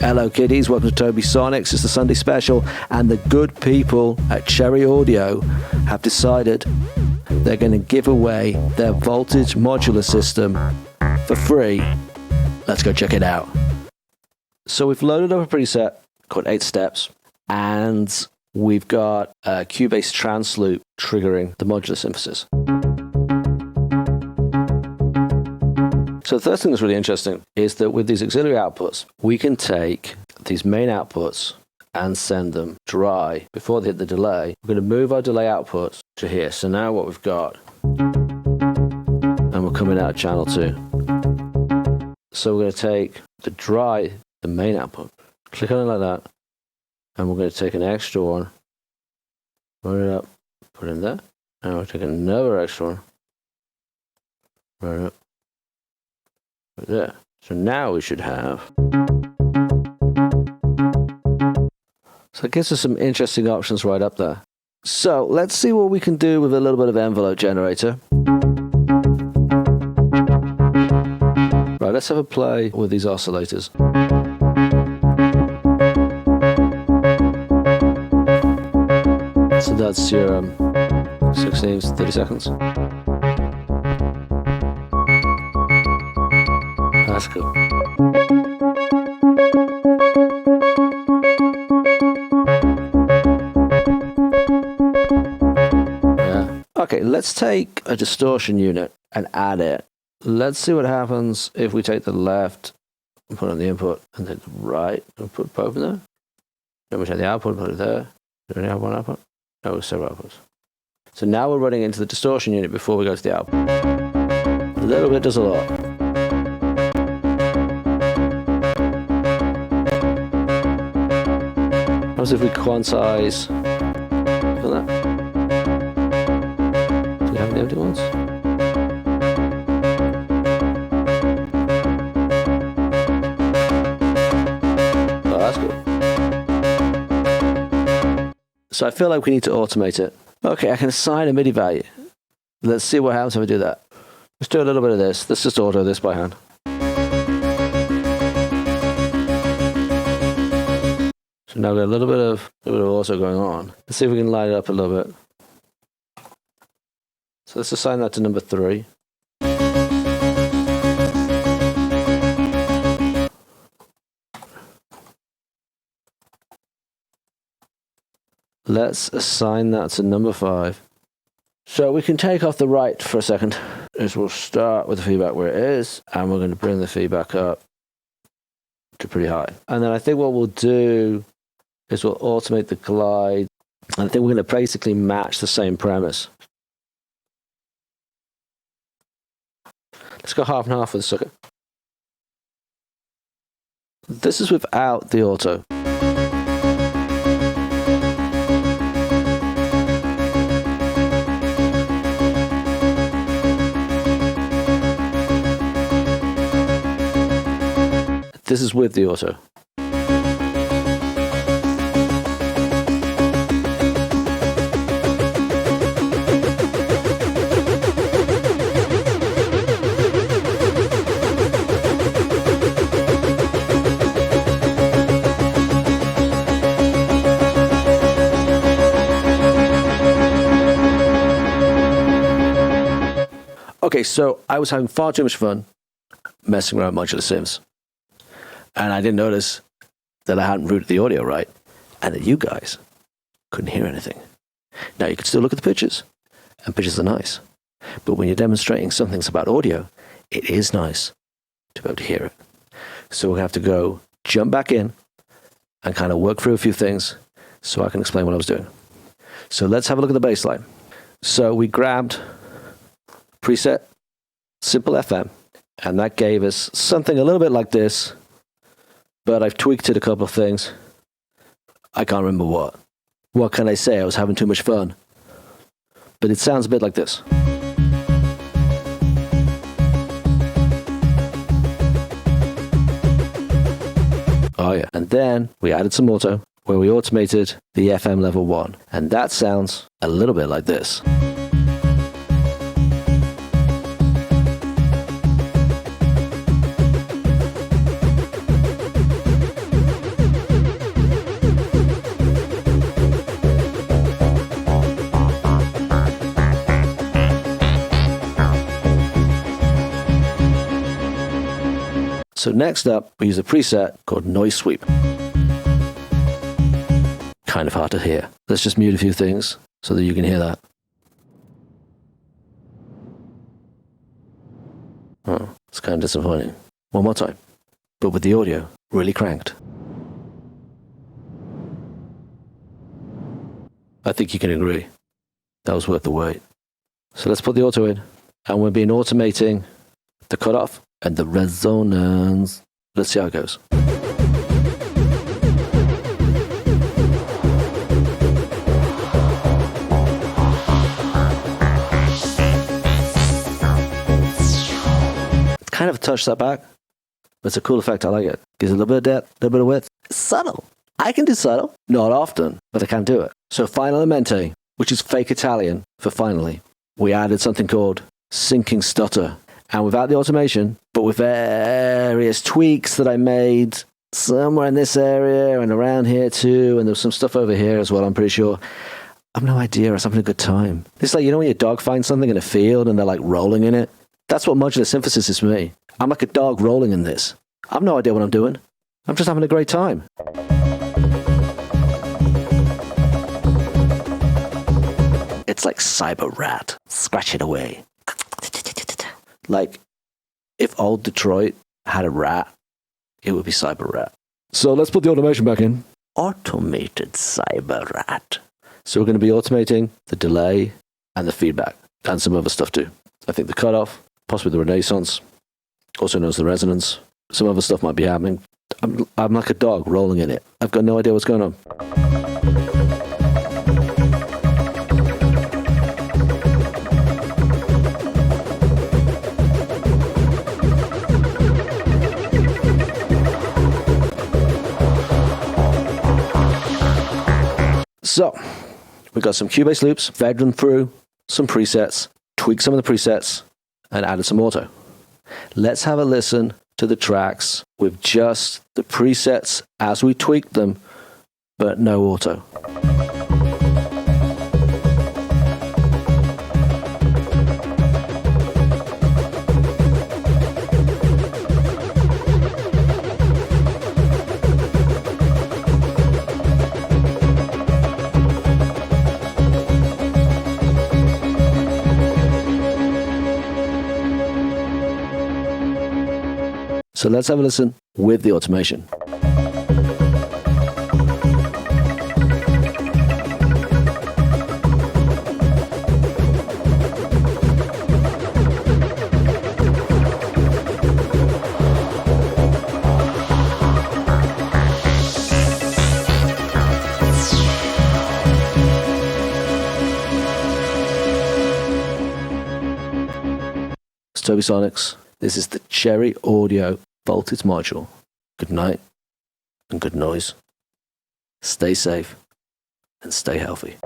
Hello kiddies, welcome to Tobisonics. It's the Sunday special, and the good people at Cherry Audio have decided they're going to give away their voltage modular system for free. Let's go check it out. So we've loaded up a preset called 8 Steps, and we've got a Cubase trans loop triggering the modular synthesis. So the first thing that's really interesting is that with these auxiliary outputs, we can take these main outputs and send them dry before they hit the delay. We're going to move our delay outputs to here. So now what we've got, and we're coming out of channel 2. So we're going to take the dry, the main output, click on it like that, and we're going to take an extra one, run it up, put it in there, and we'll take another extra one, run it up. There. So now we should have. So it gives us some interesting options right up there. So let's see what we can do with a little bit of envelope generator. Right, let's have a play with these oscillators. So that's your 16s, 30 seconds. That's cool. Yeah. Okay, let's take a distortion unit and add it. Let's see what happens if we take the left and put on the input, and take the right and put both in there. Then we take the output and put it there. Do we only have one output? No, it's several outputs. So now we're running into the distortion unit before we go to the output. A little bit does a lot. What if we quantize that? Do we have any empty ones? Oh, that's good. So I feel like we need to automate it. Okay, I can assign a MIDI value. Let's see what happens if I do that. Let's do a little bit of this. Let's just auto this by hand. So now we've got a little bit of also going on. Let's see if we can line it up a little bit. So let's assign that to number 3. Let's assign that to number 5. So we can take off the right for a second. Is we'll start with the feedback where it is, and we're going to bring the feedback up to pretty high. And then I think what we'll do is we'll automate the glide. And I think we're going to basically match the same premise. Let's go half and half with the sucker. This is without the auto. This is with the auto. Okay, so I was having far too much fun messing around with modular synths, and I didn't notice that I hadn't routed the audio right, and that you guys couldn't hear anything. Now you can still look at the pictures, and pictures are nice, but when you're demonstrating some things about audio, it is nice to be able to hear it. So we're going to have to jump back in and kind of work through a few things so I can explain what I was doing. So let's have a look at the bass line. So we grabbed preset simple FM, and that gave us something a little bit like this, but I've tweaked it a couple of things. I can't remember what. What can I say? I was having too much fun. But it sounds a bit like this. Oh yeah. And then we added some auto, where we automated the FM level 1, and that sounds a little bit like this. So next up, we use a preset called Noise Sweep. Kind of hard to hear. Let's just mute a few things so that you can hear that. Oh, it's kind of disappointing. One more time, but with the audio really cranked. I think you can agree. That was worth the wait. So let's put the auto in. And we've been automating the cutoff and the resonance. Let's see how it goes. It's kind of a touch that back, but it's a cool effect. I like it. Gives it a little bit of depth, a little bit of width. It's subtle. I can do subtle. Not often, but I can do it. So finalmente, which is fake Italian for finally, we added something called syncing stutter. And without the automation, but with various tweaks that I made somewhere in this area and around here too, and there's some stuff over here as well, I'm pretty sure. I've no idea. I was having a good time. It's like, you know when your dog finds something in a field and they're like rolling in it? That's what modular synthesis is for me. I'm like a dog rolling in this. I've no idea what I'm doing. I'm just having a great time. It's like Cyber Rat. Scratch it away. Like, if old Detroit had a rat, it would be Cyber Rat. So let's put the automation back in. Automated Cyber Rat. So we're going to be automating the delay and the feedback and some other stuff too. I think the cutoff, possibly the renaissance, also known as the resonance. Some other stuff might be happening. I'm like a dog rolling in it. I've got no idea what's going on. So, we got some Cubase loops, fed them through some presets, tweaked some of the presets, and added some auto. Let's have a listen to the tracks with just the presets as we tweaked them, but no auto. So let's have a listen with the automation. It's Tobisonics. This is the Cherry Audio Voltage module. Good night and good noise. Stay safe and stay healthy.